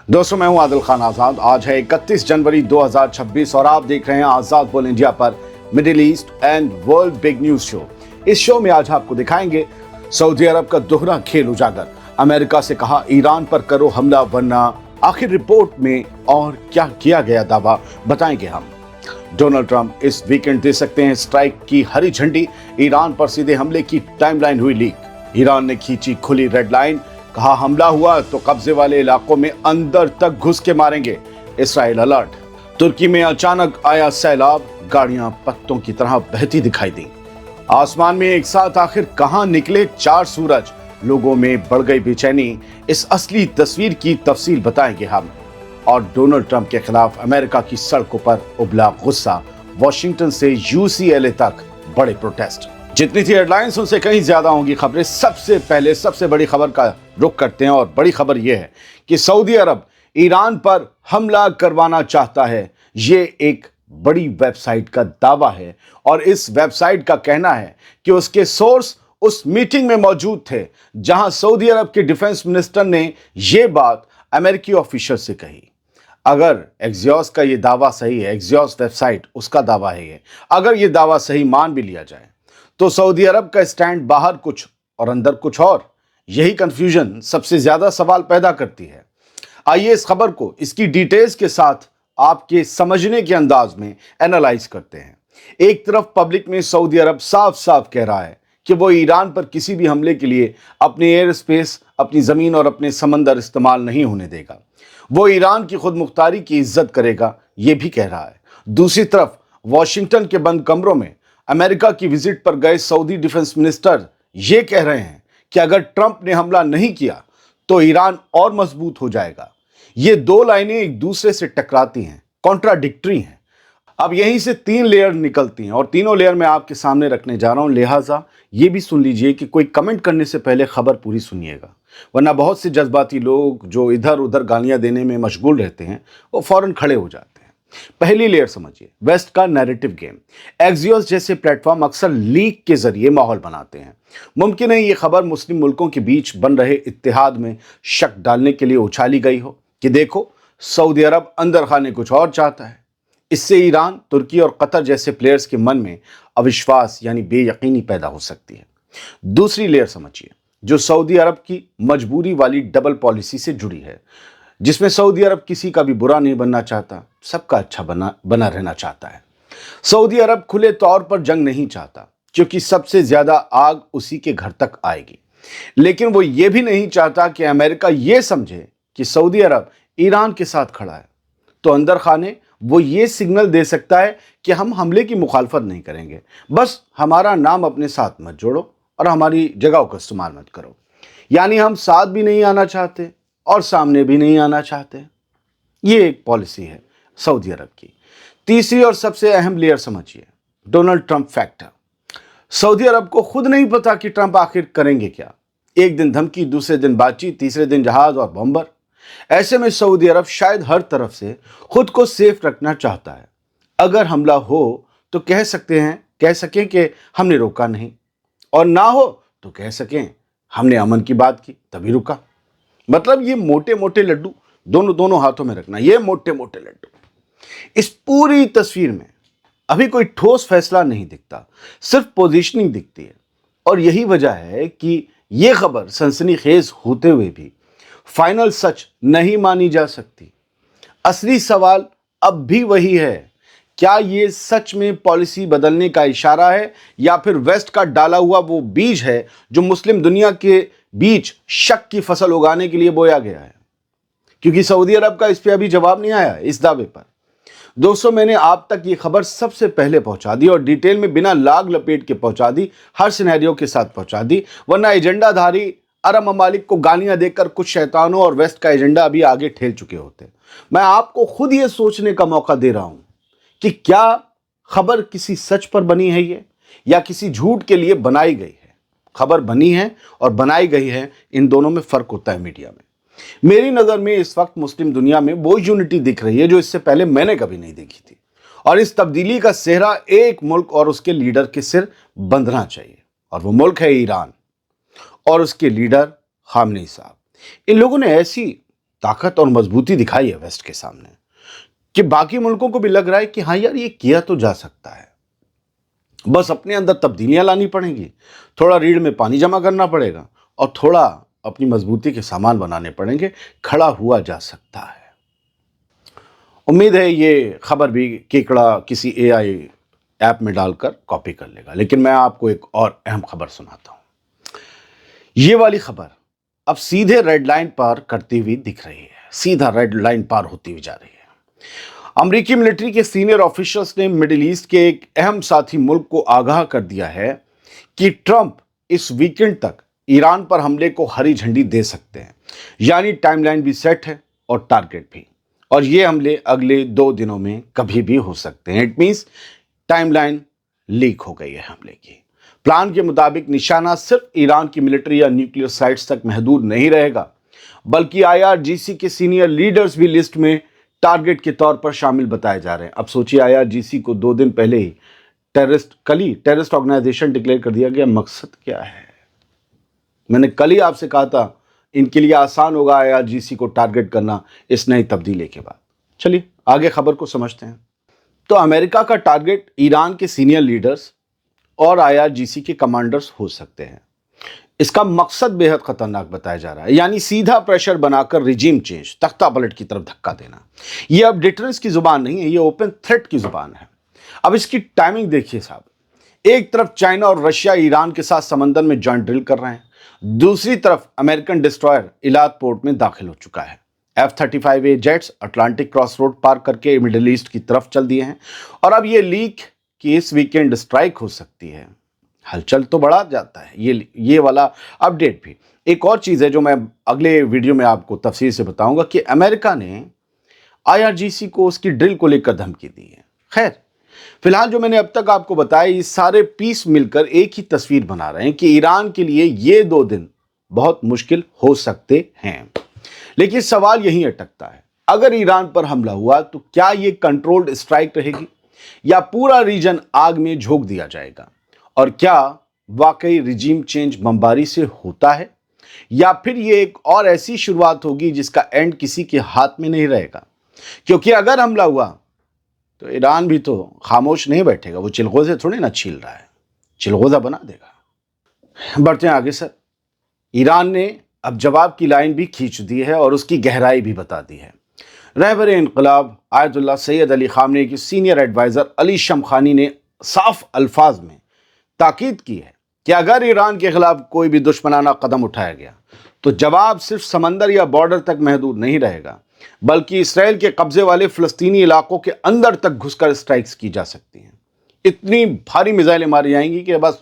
दोस्तों, मैं हूं आदिल खान आजाद। आज है 31 जनवरी 2026 और आप देख रहे हैं आजाद बोल इंडिया पर middle east and world big news show. इस शो में आज आपको दिखाएंगे सऊदी अरब का दोहरा खेल उजागर, अमेरिका से कहा ईरान पर करो हमला वरना, आखिर रिपोर्ट में और क्या किया गया दावा बताएंगे हम। डोनाल्ड ट्रंप इस वीकेंड दे सकते हैं स्ट्राइक की हरी झंडी, ईरान पर सीधे हमले की टाइमलाइन हुई लीक, ईरान ने खींची खुली रेड लाइन, कहा हमला हुआ तो कब्जे वाले इलाकों में अंदर तक घुस के मारेंगे, इस्राइल अलर्ट। तुर्की में अचानक आया सैलाब, गाड़ियां पत्तों की तरह बहती दिखाई दी। आसमान में एक साथ आखिर कहां निकले चार सूरज, लोगों में बढ़ गई बेचैनी, इस असली तस्वीर की तफसील बताएंगे हम। और डोनाल्ड ट्रंप के खिलाफ अमेरिका की सड़कों पर उबला गुस्सा, वॉशिंगटन से यूसीएलए तक बड़े प्रोटेस्ट। जितनी थी हेडलाइंस उनसे कहीं ज्यादा होंगी खबरें। सबसे पहले सबसे बड़ी खबर का रुख करते हैं और बड़ी खबर यह है कि सऊदी अरब ईरान पर हमला करवाना चाहता है। ये एक बड़ी वेबसाइट का दावा है और इस वेबसाइट का कहना है कि उसके सोर्स उस मीटिंग में मौजूद थे जहां सऊदी अरब के डिफेंस मिनिस्टर ने यह बात अमेरिकी ऑफिशियल से कही। अगर एक्सियोस का ये दावा सही है, एक्सियोस वेबसाइट उसका दावा है ये, अगर ये दावा सही मान भी लिया जाए तो सऊदी अरब का स्टैंड बाहर कुछ और अंदर कुछ और, यही कंफ्यूजन सबसे ज्यादा सवाल पैदा करती है। आइए इस खबर को इसकी डिटेल्स के साथ आपके समझने के अंदाज में एनालाइज करते हैं। एक तरफ पब्लिक में सऊदी अरब साफ साफ कह रहा है कि वो ईरान पर किसी भी हमले के लिए अपनी एयर स्पेस, अपनी जमीन और अपने समंदर इस्तेमाल नहीं होने देगा। वो ईरान की खुद मुख्तारी की इज्जत करेगा, ये भी कह रहा है। दूसरी तरफ वॉशिंगटन के बंद कमरों में अमेरिका की विजिट पर गए सऊदी डिफेंस मिनिस्टर ये कह रहे हैं कि अगर ट्रंप ने हमला नहीं किया तो ईरान और मजबूत हो जाएगा। ये दो लाइनें एक दूसरे से टकराती हैं, कॉन्ट्राडिक्टरी हैं। अब यहीं से तीन लेयर निकलती हैं और तीनों लेयर मैं आपके सामने रखने जा रहा हूं, लिहाजा ये भी सुन लीजिए कि कोई कमेंट करने से पहले खबर पूरी सुनिएगा, वरना बहुत से जज्बाती लोग जो इधर उधर गालियां देने में मशगूल रहते हैं वो फौरन खड़े हो जाते हैं। पहली लेयर समझिए, वेस्ट का नैरेटिव गेम। एक्सियोस जैसे प्लेटफॉर्म अक्सर लीक के जरिए माहौल बनाते हैं। मुमकिन है ये खबर मुस्लिम मुल्कों के बीच बन रहे इत्तेहाद में शक डालने के लिए उछाली गई हो कि देखो सऊदी अरब अंदर खाने कुछ और चाहता है। इससे ईरान, तुर्की और कतर जैसे प्लेयर्स के मन में अविश्वास यानी बेयकीनी पैदा हो सकती है। दूसरी लेयर समझिए, जो सऊदी अरब की मजबूरी वाली डबल पॉलिसी से जुड़ी है, जिसमें सऊदी अरब किसी का भी बुरा नहीं बनना चाहता, सबका अच्छा बना रहना चाहता है। सऊदी अरब खुले तौर पर जंग नहीं चाहता क्योंकि सबसे ज्यादा आग उसी के घर तक आएगी, लेकिन वो ये भी नहीं चाहता कि अमेरिका ये समझे कि सऊदी अरब ईरान के साथ खड़ा है। तो अंदर खाने वो ये सिग्नल दे सकता है कि हम हमले की मुखालफत नहीं करेंगे, बस हमारा नाम अपने साथ मत जोड़ो और हमारी जगहों का इस्तेमाल मत करो। यानी हम साथ भी नहीं आना चाहते और सामने भी नहीं आना चाहते। ये एक पॉलिसी है सऊदी अरब की। तीसरी और सबसे अहम लेयर समझिए, डोनाल्ड ट्रंप फैक्टर। सऊदी अरब को खुद नहीं पता कि ट्रंप आखिर करेंगे क्या। एक दिन धमकी, दूसरे दिन बातचीत, तीसरे दिन जहाज और बम्बर। ऐसे में सऊदी अरब शायद हर तरफ से खुद को सेफ रखना चाहता है। अगर हमला हो तो कह सकें कि हमने रोका नहीं, और ना हो तो कह सकें हमने अमन की बात की तभी रुका। मतलब ये मोटे मोटे लड्डू दोनों हाथों में रखना, ये मोटे मोटे लड्डू। इस पूरी तस्वीर में अभी कोई ठोस फैसला नहीं दिखता, सिर्फ पोजीशनिंग दिखती है। और यही वजह है कि ये खबर सनसनीखेज होते हुए भी फाइनल सच नहीं मानी जा सकती। असली सवाल अब भी वही है, क्या ये सच में पॉलिसी बदलने का इशारा है या फिर वेस्ट का डाला हुआ वो बीज है जो मुस्लिम दुनिया के बीच शक की फसल उगाने के लिए बोया गया है। क्योंकि सऊदी अरब का इस पे अभी जवाब नहीं आया इस दावे पर। दोस्तों, मैंने आप तक ये खबर सबसे पहले पहुंचा दी और डिटेल में बिना लाग लपेट के पहुंचा दी, हर सिनेरियो के साथ पहुंचा दी, वरना एजेंडाधारी अरब ममालिक को गालियां देकर कुछ शैतानों और वेस्ट का एजेंडा अभी आगे ठेल चुके होते। मैं आपको खुद ये सोचने का मौका दे रहा हूं कि क्या खबर किसी सच पर बनी है ये, या किसी झूठ के लिए बनाई गई है। खबर बनी है और बनाई गई है, इन दोनों में फर्क होता है मीडिया में। मेरी नजर में इस वक्त मुस्लिम दुनिया में वो यूनिटी दिख रही है जो इससे पहले मैंने कभी नहीं देखी थी, और इस तब्दीली का सेहरा एक मुल्क और उसके लीडर के सिर बंधना चाहिए, और वो मुल्क है ईरान और उसके लीडर खामनेई साहब। इन लोगों ने ऐसी طاقت اور مضبوطی دکھائی ہے ویسٹ کے سامنے کہ باقی ملکوں کو بھی لگ رہا ہے کہ ہاں یار یہ کیا تو جا سکتا ہے، بس اپنے اندر تبدیلیاں لانی پڑیں گی، تھوڑا ریڑھ میں پانی جمع کرنا پڑے گا اور تھوڑا اپنی مضبوطی کے سامان بنانے پڑیں گے، کھڑا ہوا جا سکتا ہے۔ امید ہے یہ خبر بھی کیکڑا کسی اے آئی ایپ میں ڈال کر کاپی کر لے گا، لیکن میں آپ کو ایک اور اہم خبر سناتا ہوں۔ یہ والی خبر اب سیدھے ریڈ لائن پار کرتی ہوئی دکھ رہی ہے، سیدھا ریڈ لائن پار ہوتی ہوئی جا رہی ہے۔ امریکی ملٹری کے سینئر آفیشلز نے مڈل ایسٹ کے ایک اہم ساتھی ملک کو آگاہ کر دیا ہے کہ ٹرمپ اس ویکنڈ تک ایران پر حملے کو ہری جھنڈی دے سکتے ہیں، یعنی ٹائم لائن بھی سیٹ ہے اور ٹارگٹ بھی، اور یہ حملے اگلے 2 دنوں میں کبھی بھی ہو سکتے ہیں۔ It means timeline leak ہو گئی ہے حملے کی۔ پلان کے مطابق نشانہ صرف ایران کی ملٹری یا نیوکلیئر سائٹس تک محدود نہیں رہے گا، بلکہ IRGC کے سینئر لیڈرز بھی لسٹ میں ٹارگٹ کے طور پر شامل بتائے جا رہے ہیں۔ اب سوچیے IRGC کو 2 دن پہلے ہی ٹیررسٹ آرگنائزیشن ڈکلیئر کر دیا گیا۔ مقصد کیا ہے؟ میں نے کل ہی آپ سے کہا تھا ان کے لیے آسان ہوگا IRGC کو ٹارگٹ کرنا اس نئی تبدیلی کے بعد۔ چلیے آگے خبر کو سمجھتے ہیں۔ تو امریکہ کا ٹارگٹ ایران کے سینئر لیڈرز اور IRGC کے کمانڈرز ہو سکتے ہیں۔ اس کا مقصد بے حد خطرناک بتایا جا رہا ہے، یعنی سیدھا پریشر بنا کر ریجیم چینج، تختہ پلٹ کی طرف دھکا دینا۔ یہ اب ڈیٹرنس کی زبان نہیں ہے، یہ اوپن تھریٹ کی زبان ہے۔ اب اس کی ٹائمنگ دیکھیے صاحب، ایک طرف چائنا اور رشیا ایران کے ساتھ سمندر میں جوائنٹ ڈرل کر رہے ہیں، دوسری طرف امریکن ڈسٹرائر ایلات پورٹ میں داخل ہو چکا ہے۔ F-35A jets Atlantic cross road پار کر کے مڈل ایسٹ کی طرف چل دیے ہیں، اور اب یہ لیک کہ اس ویکینڈ اسٹرائک ہو سکتی ہے، ہلچل تو بڑھا جاتا ہے یہ والا اپڈیٹ بھی۔ ایک اور چیز ہے جو میں اگلے ویڈیو میں آپ کو تفصیل سے بتاؤں گا کہ امریکہ نے IRGC کو اس کی ڈرل کو لے کر دھمکی دی ہے۔ خیر فی الحال جو میں نے اب تک آپ کو بتایا، یہ سارے پیس مل کر ایک ہی تصویر بنا رہے ہیں کہ ایران کے لیے یہ 2 دن بہت مشکل ہو سکتے ہیں۔ لیکن سوال یہیں اٹکتا ہے، اگر ایران پر حملہ ہوا تو کیا یہ کنٹرولڈ اسٹرائک رہے گی یا پورا ریجن آگ میں جھونک دیا جائے گا؟ اور کیا واقعی ریجیم چینج بمباری سے ہوتا ہے یا پھر یہ ایک اور ایسی شروعات ہوگی جس کا اینڈ کسی کے ہاتھ میں نہیں رہے گا؟ کیونکہ اگر حملہ ہوا تو ایران بھی تو خاموش نہیں بیٹھے گا، وہ چلغوزے تھوڑے نہ چھیل رہا ہے، چلغوزہ بنا دے گا۔ بڑھتے ہیں آگے سر۔ ایران نے اب جواب کی لائن بھی کھینچ دی ہے اور اس کی گہرائی بھی بتا دی ہے۔ رہبر انقلاب آیت اللہ سید علی خامنئی کے سینئر ایڈوائزر علی شمخانی نے صاف الفاظ میں تاکید کی ہے کہ اگر ایران کے خلاف کوئی بھی دشمنانہ قدم اٹھایا گیا تو جواب صرف سمندر یا بارڈر تک محدود نہیں رہے گا، بلکہ اسرائیل کے قبضے والے فلسطینی علاقوں کے اندر تک گھس کر اسٹرائکس کی جا سکتی ہیں۔ اتنی بھاری میزائلیں ماری جائیں گی کہ بس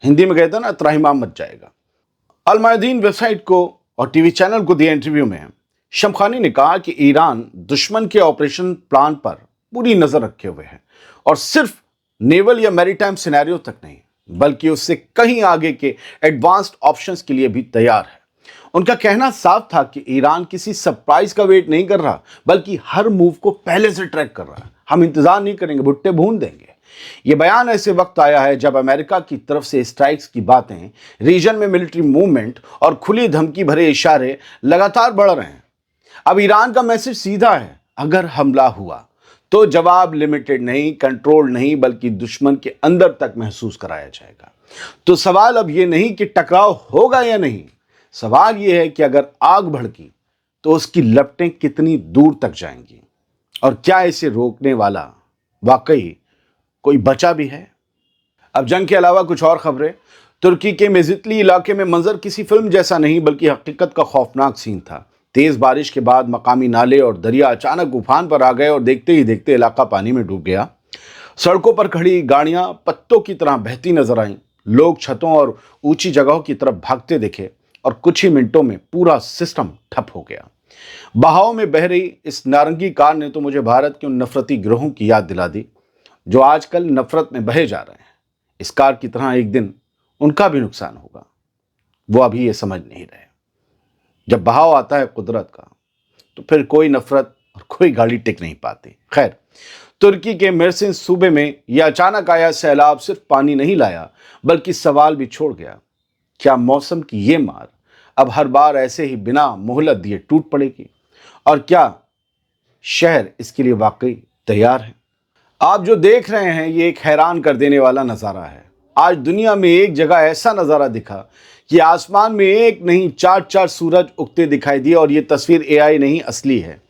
ہندی میں کہتے ہیں نا تراہیمام مچ جائے گا۔ المیادین ویب سائٹ کو اور ٹی وی چینل کو دیے انٹرویو میں شمخانی نے کہا کہ ایران دشمن کے آپریشن پلان پر پوری نظر رکھے ہوئے ہے اور صرف نیول یا میری ٹائم سینیریو تک نہیں بلکہ اس سے کہیں آگے کے ایڈوانسڈ آپشنز کے لیے بھی تیار ہے۔ ان کا کہنا صاف تھا کہ ایران کسی سرپرائز کا ویٹ نہیں کر رہا بلکہ ہر موو کو پہلے سے ٹریک کر رہا ہے۔ ہم انتظار نہیں کریں گے، بھٹے بھون دیں گے۔ یہ بیان ایسے وقت آیا ہے جب امریکہ کی طرف سے اسٹرائکس کی باتیں، ریجن میں ملٹری موومنٹ اور کھلی دھمکی بھرے اشارے لگاتار بڑھ رہے ہیں۔ اب ایران کا میسج سیدھا ہے، اگر حملہ ہوا تو جواب لمیٹڈ نہیں، کنٹرول نہیں، بلکہ دشمن کے اندر تک محسوس کرایا جائے گا۔ تو سوال اب یہ نہیں کہ ٹکراؤ ہوگا یا نہیں، سوال یہ ہے کہ اگر آگ بھڑکی تو اس کی لپٹیں کتنی دور تک جائیں گی، اور کیا اسے روکنے والا واقعی کوئی بچا بھی ہے؟ اب جنگ کے علاوہ کچھ اور خبریں۔ ترکی کے میزتلی علاقے میں منظر کسی فلم جیسا نہیں بلکہ حقیقت کا خوفناک سین تھا۔ تیز بارش کے بعد مقامی نالے اور دریا اچانک افان پر آ گئے اور دیکھتے ہی دیکھتے علاقہ پانی میں ڈوب گیا۔ سڑکوں پر کھڑی گاڑیاں پتوں کی طرح بہتی نظر آئیں، لوگ چھتوں اور اونچی جگہوں کی طرف بھاگتے دیکھے، اور کچھ ہی منٹوں میں پورا سسٹم ٹھپ ہو گیا۔ بہاؤ میں بہہ رہی اس نارنگی کار نے تو مجھے بھارت کے ان نفرتی گروہوں کی یاد دلا دی جو آج کل نفرت میں بہے جا رہے ہیں۔ اس کار کی طرح ایک دن ان کا بھی نقصان ہوگا، وہ ابھی یہ سمجھ نہیں رہے۔ جب بہاؤ آتا ہے قدرت کا تو پھر کوئی نفرت اور کوئی گاڑی ٹک نہیں پاتی۔ خیر، ترکی کے مرسن صوبے میں یہ اچانک آیا سیلاب صرف پانی نہیں لایا بلکہ سوال بھی چھوڑ گیا، کیا موسم کی یہ مار اب ہر بار ایسے ہی بنا مہلت دیے ٹوٹ پڑے گی؟ और क्या शहर इसके लिए वाकई तैयार है? आप जो देख रहे हैं ये एक हैरान कर देने वाला नज़ारा है। आज दुनिया में एक जगह ऐसा नज़ारा दिखा कि आसमान में एक नहीं चार चार सूरज उगते दिखाई दिए, और ये तस्वीर एआई नहीं असली है।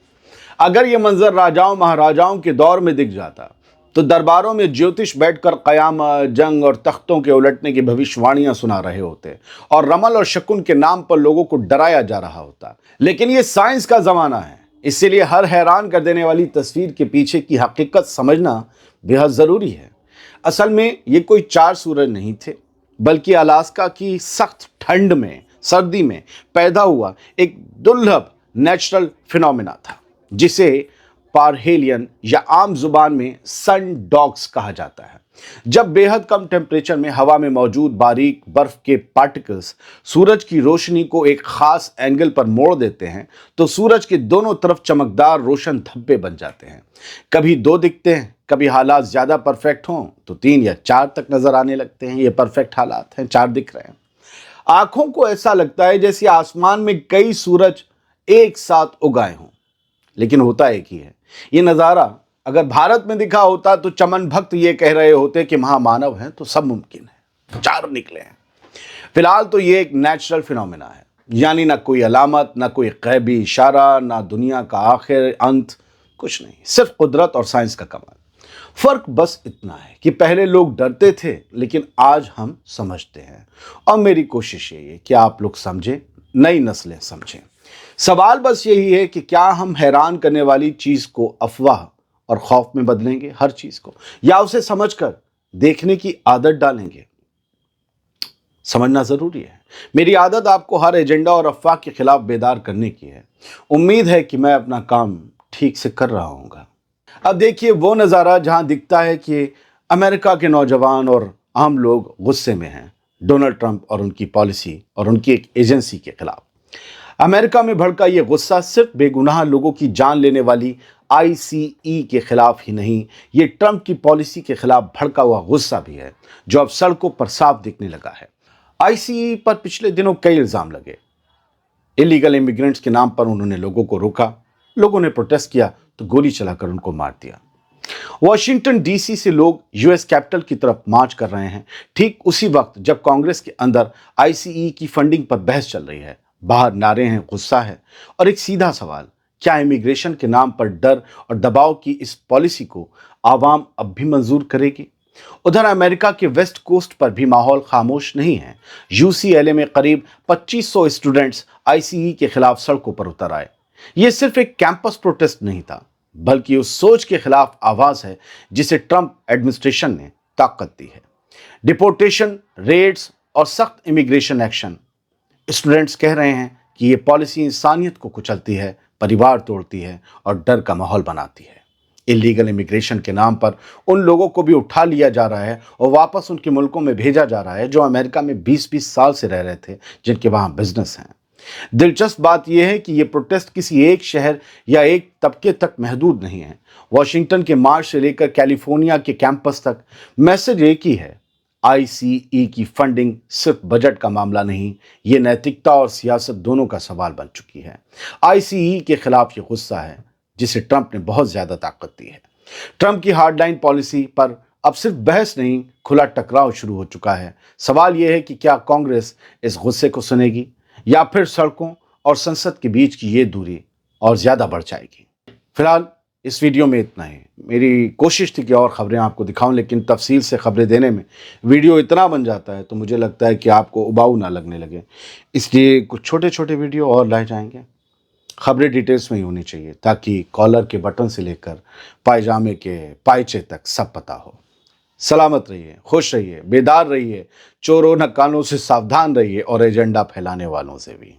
अगर ये मंजर राजाओं महाराजाओं के दौर में दिख जाता तो दरबारों में ज्योतिष बैठकर कयामत, जंग और तख्तों के उलटने की भविष्यवाणियां सुना रहे होते, और रमल और शकुन के नाम पर लोगों को डराया जा रहा होता। लेकिन ये साइंस का ज़माना है, इसीलिए हर हैरान कर देने वाली तस्वीर के पीछे की हकीकत समझना बेहद ज़रूरी है। असल में ये कोई चार सूरज नहीं थे, बल्कि अलास्का की सख्त ठंड में, सर्दी में पैदा हुआ एक दुर्लभ नेचुरल फिनोमेना था, जिसे पारहेलियन या आम जुबान में सन डॉग्स कहा जाता है। जब बेहद कम टेम्परेचर में हवा में मौजूद बारीक बर्फ के पार्टिकल्स सूरज की रोशनी को एक खास एंगल पर मोड़ देते हैं, तो सूरज के दोनों तरफ चमकदार रोशन धब्बे बन जाते हैं। कभी दो दिखते हैं, कभी हालात ज़्यादा परफेक्ट हों तो 3 या 4 तक नज़र आने लगते हैं। ये परफेक्ट हालात हैं, 4 दिख रहे हैं। आंखों को ऐसा लगता है जैसे आसमान में कई सूरज एक साथ उगाए हों, लेकिन होता एक ही है। ये नज़ारा अगर भारत में दिखा होता तो चमन भक्त ये कह रहे होते कि महामानव हैं तो सब मुमकिन है, 4 निकले हैं। फिलहाल तो ये एक नेचुरल फिनोमेना है, यानी ना कोई अलामत, ना कोई गैबी इशारा, ना दुनिया का आखिर अंत, कुछ नहीं, सिर्फ कुदरत और साइंस का कमाल। फर्क बस इतना है कि पहले लोग डरते थे, लेकिन आज हम समझते हैं। और मेरी कोशिश यही है कि आप लोग समझें, नई नस्लें समझें। सवाल बस यही है कि क्या हम हैरान करने वाली चीज़ को अफवाह और खौफ में बदलेंगे, हर चीज़ को, या उसे समझकर देखने की आदत डालेंगे? समझना ज़रूरी है। मेरी आदत आपको हर एजेंडा और अफवाह के खिलाफ बेदार करने की है। उम्मीद है कि मैं अपना काम ठीक से कर रहा हूँगा। अब देखिए वो नज़ारा जहाँ दिखता है कि अमेरिका के नौजवान और आम लोग गुस्से में हैं डोनाल्ड ट्रंप और उनकी पॉलिसी और उनकी एक एजेंसी के खिलाफ। अमेरिका में भड़का ये गुस्सा सिर्फ बेगुनाह लोगों की जान लेने वाली आईसीई के खिलाफ ही नहीं, ये ट्रंप की पॉलिसी के खिलाफ भड़का हुआ गुस्सा भी है, जो अब सड़कों पर साफ दिखने लगा है। आईसीई पर पिछले दिनों कई इल्ज़ाम लगे। इलीगल इमिग्रेंट्स के नाम पर उन्होंने लोगों को रोका, लोगों ने प्रोटेस्ट किया तो गोली चलाकर उनको मार दिया। वॉशिंगटन डीसी से लोग यूएस कैपिटल की तरफ मार्च कर रहे हैं, ठीक उसी वक्त जब कांग्रेस के अंदर आईसीई की फंडिंग पर बहस चल रही है। बाहर नारे हैं, गुस्सा है, और एक सीधा सवाल, क्या इमिग्रेशन के नाम पर डर और दबाव की इस पॉलिसी को आवाम अब भी मंजूर करेगी? उधर अमेरिका के वेस्ट कोस्ट पर भी माहौल खामोश नहीं है। यूसीएलए में करीब 2500 स्टूडेंट्स आईसीई के खिलाफ सड़कों पर उतर आए। यह सिर्फ एक कैंपस प्रोटेस्ट नहीं था, बल्कि उस सोच के खिलाफ आवाज है जिसे ट्रंप एडमिनिस्ट्रेशन ने ताकत दी है। डिपोर्टेशन, रेड्स और सख्त इमिग्रेशन एक्शन। स्टूडेंट्स कह रहे हैं कि ये पॉलिसी इंसानियत को कुचलती है, परिवार तोड़ती है और डर का माहौल बनाती है। इलीगल इमिग्रेशन के नाम पर उन लोगों को भी उठा लिया जा रहा है और वापस उनके मुल्कों में भेजा जा रहा है जो अमेरिका में 20-20 साल से रह रहे थे, जिनके वहाँ बिजनेस हैं। दिलचस्प बात यह है कि ये प्रोटेस्ट किसी एक शहर या एक तबके तक महदूद नहीं है। वॉशिंगटन के मार्च से लेकर कैलिफोर्निया के कैंपस तक मैसेज एक ही है, आईसीई की फंडिंग सिर्फ बजट का मामला नहीं, ये नैतिकता और सियासत दोनों का सवाल बन चुकी है। आईसीई के खिलाफ ये गुस्सा है जिसे ट्रंप ने बहुत ज्यादा ताकत दी है। ट्रंप की हार्डलाइन पॉलिसी पर अब सिर्फ बहस नहीं, खुला टकराव शुरू हो चुका है। सवाल यह है कि क्या कांग्रेस इस गुस्से को सुनेगी या फिर सड़कों और संसद के बीच की ये दूरी और ज्यादा बढ़ जाएगी। फिलहाल इस वीडियो में इतना ही। मेरी कोशिश थी कि और खबरें आपको दिखाऊं, लेकिन तफसील से खबरें देने में वीडियो इतना बन जाता है तो मुझे लगता है कि आपको उबाऊ ना लगने लगे, इसलिए कुछ छोटे छोटे वीडियो और लाए जाएंगे। खबरें डिटेल्स में ही होनी चाहिए ताकि कॉलर के बटन से लेकर पायजामे के पायचे तक सब पता हो। सलामत रहिए, खुश रहिए, बेदार रहिए, चोरों नकानों से सावधान रहिए और एजेंडा फैलाने वालों से भी।